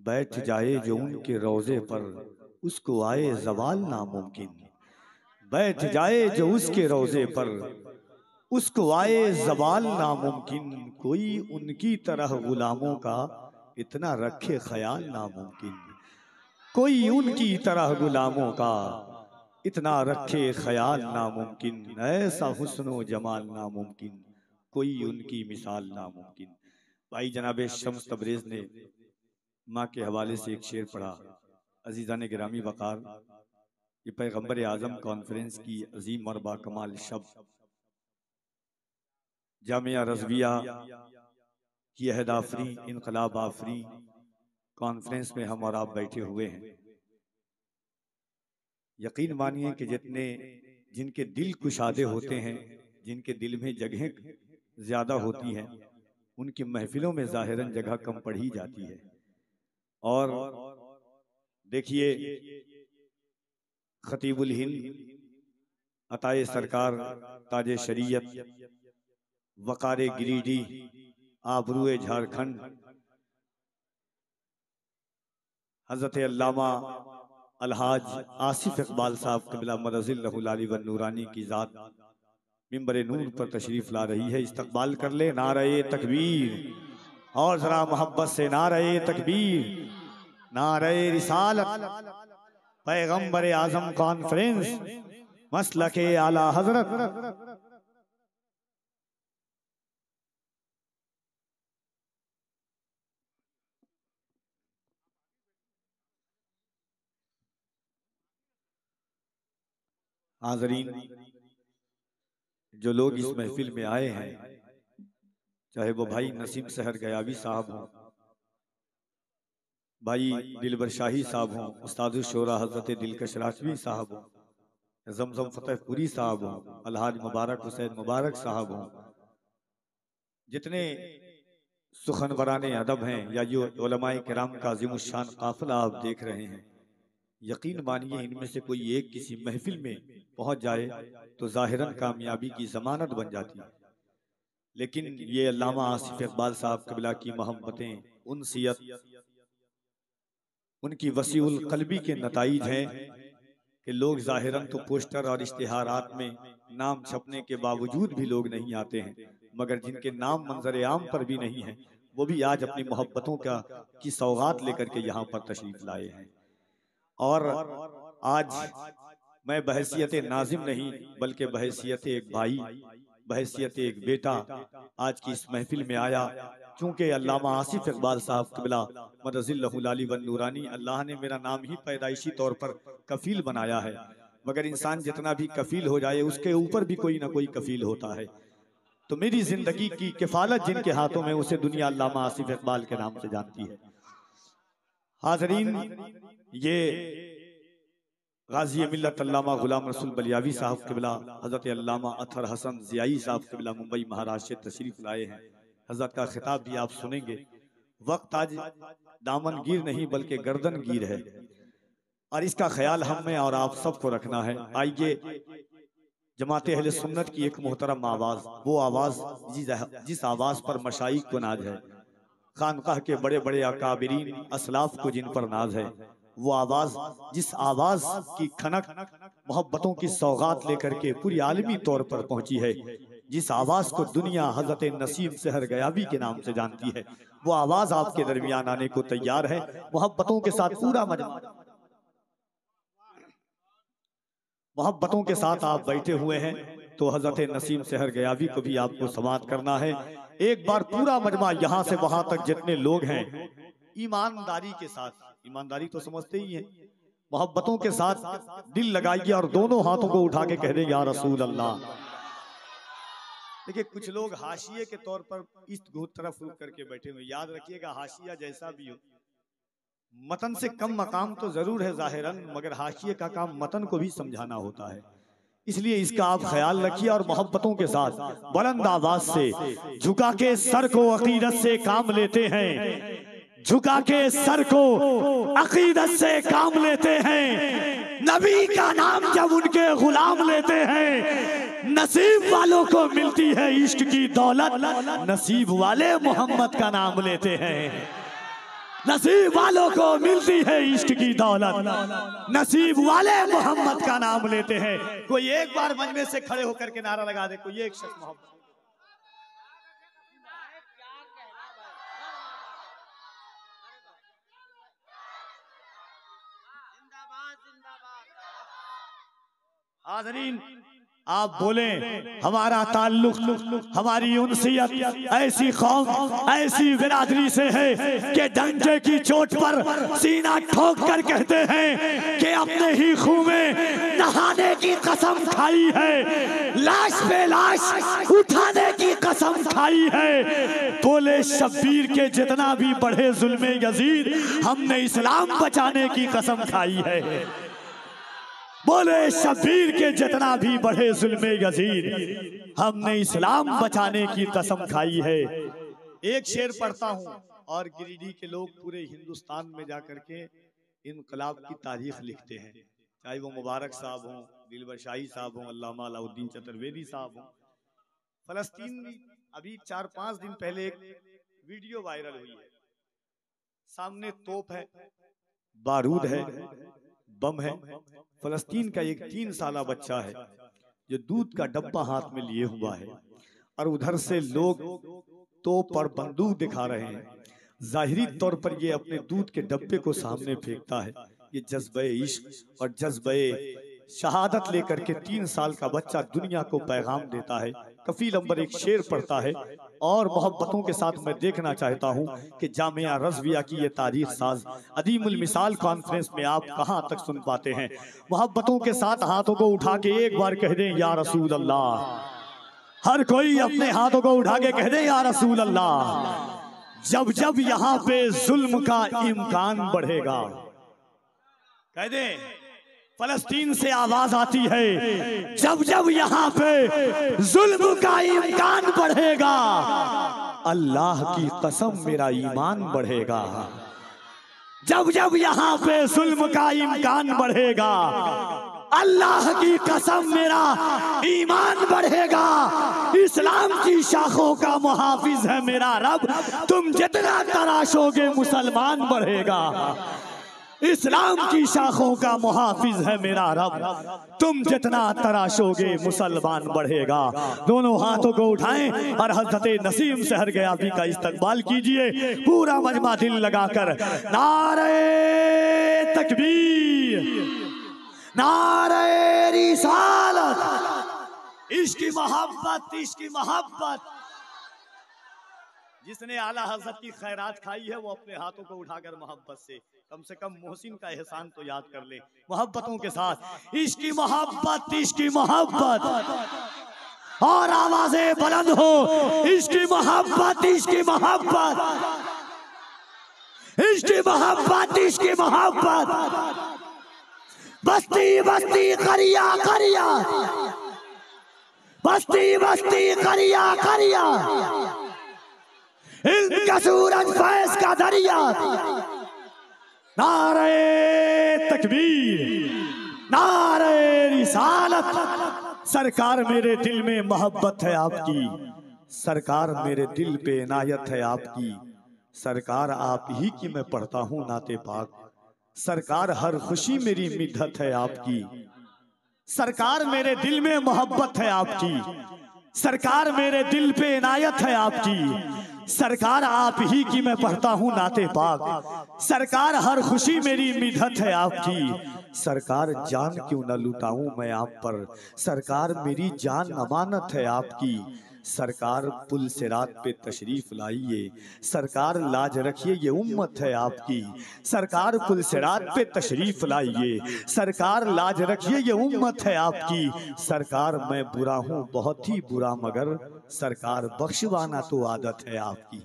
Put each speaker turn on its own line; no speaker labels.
बैठ जाए जो उनके रोजे पर उसको आए जवाल नामुमकिन। बैठ जाए जो उसके रोजे पर उसको आए जवाल नामुमकिन। कोई उनकी तरह गुलामों का इतना रखे ख्याल नामुमकिन। कोई उनकी तरह गुलामों का इतना रखे ख्याल नामुमकिन। ऐसा हुस्नो जमाल नामुमकिन, कोई उनकी मिसाल नामुमकिन। भाई जनाब शम्स तबरेज ने माँ के हवाले से एक शेर पढ़ा। अजीज़ान गिरामी वक़ार, ये पैगम्बर आज़म कॉन्फ्रेंस की अजीम और बाकमाल शब्द जामिया रज़विया की अहद आफरी इनकलाब आफरी कॉन्फ्रेंस में हम और आप बैठे हुए हैं। यकीन मानिए कि जिनके दिल कुशादे होते हैं, जिनके दिल में जगहें ज्यादा होती हैं, उनकी महफिलों में जाहिरन जगह कम पड़ी जाती है। और देखिए खतीबुल हिंद अताए सरकार ताजे शरीयत वकारे गिरिडीह आबरूए झारखंड हजरत अल्लामा अलहाज आसिफ इकबाल साहब क़िबला मदजिल्लहुल आली व नूरानी की ज़ात मिंबर नूर पर तशरीफ ला रही है। इस्तकबाल कर ले नारे तकबीर, और जरा मोहब्बत से नारे तकबीर, नारे रिसालत, पैगंबर आजम कॉन्फ्रेंस, मसलके आला हजरत। हाज़रीन, जो लोग इस महफिल में आए हैं, चाहे वो भाई नसीम सहर गयावी साहब हों, भाई दिलबर शाही साहब हों, उस्ताद शोरा हजरत दिलकश राजवी साहब हों, जमजम फतेहपुरी साहब हों, अलहाज मुबारक हुसैन मुबारक साहब हों, जितने सुखनवराने अदब हैं या जो उलमाए किराम का अज़ीमुश्शान काफिला आप देख रहे हैं, यकीन मानिए इनमें से कोई एक किसी महफिल में पहुंच जाए तो जाहिरन कामयाबी की जमानत बन जाती है। लेकिन ये अल्लामा आसिफ इकबाल साहब क़िबला की मोहब्बतें, उनसियत, उनकी वसीउल क़ल्बी के नताइज हैं कि लोग जाहिरन तो पोस्टर और इश्तिहारात में नाम छपने के बावजूद भी लोग नहीं आते हैं, मगर जिनके नाम मंजर आम पर भी नहीं है, वो भी आज अपनी मोहब्बतों की सौगात लेकर के यहाँ पर तशरीफ लाए हैं। और आज मैं बहैसियत नाजिम नहीं बल्कि बहैसियत एक भाई, बहैसियत एक बेटा आज की इस महफिल में आया, क्योंकि अल्लामा आसिफ इकबाल साहब क़िबला मदजिल्लहुल आली व नूरानी, अल्लाह ने मेरा नाम ही पैदाइशी तौर पर कफील बनाया है, मगर इंसान जितना भी कफील हो जाए उसके ऊपर भी कोई ना कोई कफील होता है। तो मेरी जिंदगी की किफालत जिनके हाथों में, उसे दुनिया अल्लामा आसिफ इकबाल के नाम से जानती है। हाज़रीन, ये गाज़ी मिल्लत अल्लामा गुलाम रसूल बलियावी साहब क़िबला हज़रत अल्लामा अतहर हसन ज़ियाई साहब क़िबला मुंबई महाराष्ट्र से तशरीफ़ लाए हैं। हज़रत का खिताब भी आप सुनेंगे। वक्त आज दामन गिर नहीं बल्कि गर्दन गिर है, और इसका ख्याल हम में और आप सबको रखना है। आइए, जमाते अहले सुन्नत की एक मोहतरम आवाज़, वो आवाज़ जिस आवाज़ पर मशाइख को नाज है, खानकाह के बड़े बड़े अकाबिरीन असलाफ को जिन पर नाज है, वो आवाज, जिस आवाज की खनक मोहब्बतों की सौगात लेकर के पूरी आलमी तौर पर पहुंची है, जिस आवाज को दुनिया हजरत नसीम सहर गयावी के नाम से जानती है, वो आवाज आपके दरमियान आने को तैयार है। मोहब्बतों के साथ पूरा मजमा, मोहब्बतों के साथ आप बैठे हुए हैं, तो हजरत नसीम सहर गयावी को भी आपको समात करना है। एक बार पूरा मजमा यहां से वहां तक जितने लोग हैं, ईमानदारी के साथ, ईमानदारी तो समझते ही हैं, मोहब्बतों के साथ दिल लगाइए और दोनों हाथों को उठा के कह दें या रसूल अल्लाह। देखिए, कुछ लोग हाशिए के तौर पर इस तरफ रुक करके बैठे हुए, याद रखिएगा हाशिया जैसा भी हो, मतन से कम मकाम तो जरूर है जाहिरन, मगर हाशिए का काम मतन को भी समझाना होता है। इसलिए इसका आप ख्याल रखिए और मोहब्बतों के साथ बुलंद आवाज से झुका के सर को अकीदत से काम लेते हैं, झुका के सर को अकीदत से काम लेते हैं। नबी का नाम जब उनके गुलाम लेते हैं, नसीब वालों को मिलती है इश्क की दौलत, नसीब वाले मोहम्मद का नाम लेते हैं। नसीब वालों को मिलती है इश्क की दौलत, नसीब वाले मोहम्मद का नाम लेते हैं। कोई एक बार मंच में से खड़े होकर के नारा लगा दे, कोई एक शख्स मोहब्बत। हाज़रीन आप बोलें, हमारा ताल्लुक, हमारी उनसियत ऐसी कौम, ऐसी बिरादरी से है कि डंडे की चोट पर सीना ठोक कर कहते हैं कि अपने ही खून में नहाने की कसम खाई है, लाश पे लाश उठाने की कसम खाई है। बोले शब्बीर के जितना भी बढ़े जुल्मे यजीद, हमने इस्लाम बचाने की कसम खाई है। बोले शब्बीर के जितना भी बढ़े जुल्मे यजीद, हमने इस्लाम बचाने की कसम खाई है। एक शेर पढ़ता हूँ और गिरिडीह के लोग पूरे हिंदुस्तान में जाकर के इनकलाब की तारीख लिखते हैं, चाहे वो मुबारक साहब हों, दिलबर शाही साहब हों, अल्लामा अलाउद्दीन चतुर्वेदी साहब हों। फलस्तीन में अभी 4-5 दिन पहले एक वीडियो वायरल हुई है, सामने तोप है, बारूद है, बम है। फलस्तीन का एक 3 साला बच्चा है जो दूध का डब्बा हाथ में लिए हुआ है और उधर से लोग तोप और बंदूक दिखा रहे हैं। जाहिरी तौर पर ये अपने दूध के डब्बे को सामने फेंकता है। ये जज्बे इश्क और जज्बे शहादत लेकर के 3 साल का बच्चा दुनिया को पैगाम देता है। कफील अंबर एक शेर पढ़ता है और मोहब्बतों के साथ मैं देखना चाहता हूं कि जामिया रज़विया की ये तारीख साज अदीमुल मिसाल कॉन्फ्रेंस में आप कहां तक सुन पाते हैं। मोहब्बतों के साथ हाथों को उठा के एक बार कह दें या रसूल अल्लाह। हर कोई अपने हाथों को उठा के कह दे या रसूल अल्लाह। जब जब यहाँ पे जुल्म का इम्कान बढ़ेगा, कह दे फलस्तीन से आवाज आती है, जब जब यहाँ पे जुल्म का इम्कान बढ़ेगा, अल्लाह की कसम मेरा ईमान बढ़ेगा। जब जब यहाँ पे जुल्म का इम्कान बढ़ेगा, अल्लाह की कसम मेरा ईमान बढ़ेगा। इस्लाम की शाखों का मुहाफिज है मेरा रब, तुम जितना तराशोगे मुसलमान बढ़ेगा। इस्लाम की शाखों का मुहाफिज है मेरा रब, तुम जितना तराशोगे मुसलमान बढ़ेगा। दोनों हाथों को उठाएं और हज़रत नसीम सहर गयाबी का इस्तकबाल कीजिए। पूरा मजमा दिल लगाकर नारे तकबीर, नारे रिसालत, इश्क मोहब्बत, इश्क मोहब्बत। जिसने आला हज़रत की खैरात खाई है वो अपने हाथों को उठाकर मोहब्बत से कम मोहसिन का एहसान तो याद कर ले। मोहब्बतों के साथ इश्क मोहब्बत, इश्क मोहब्बत, और आवाजें बुलंद हो, इश्क मोहब्बत, इश्क मोहब्बत, इश्क मोहब्बत, इश्क मोहब्बत। बस्ती बस्ती करिया करिया, बस्ती बस्ती करिया करिया, हिंद का सूरज फैज़ का दरिया। नारे तकबीर, नारे रिसालत। सरकार मेरे दिल में मोहब्बत है आपकी, सरकार मेरे दिल पे इनायत है आपकी। सरकार आप ही की मैं पढ़ता हूँ नाते पाक, सरकार हर खुशी मेरी मिद्दत है आपकी। सरकार मेरे दिल में मोहब्बत है आपकी, सरकार मेरे दिल पे इनायत है आपकी। सरकार आप ही की मैं पढ़ता हूँ नाते पाक, सरकार हर खुशी मेरी मिन्नत है आपकी। सरकार जान क्यों न लुटाऊं मैं आप पर, सरकार मेरी जान अमानत है आपकी। सरकार पुल सिरात पे तशरीफ लाइए, सरकार लाज रखिए ये उम्मत है आपकी। सरकार पुल सिरात पे तशरीफ लाइए, सरकार लाज रखिए ये उम्मत है आपकी। सरकार मैं बुरा हूँ बहुत ही बुरा, मगर सरकार बख्शवाना तो आदत है आपकी।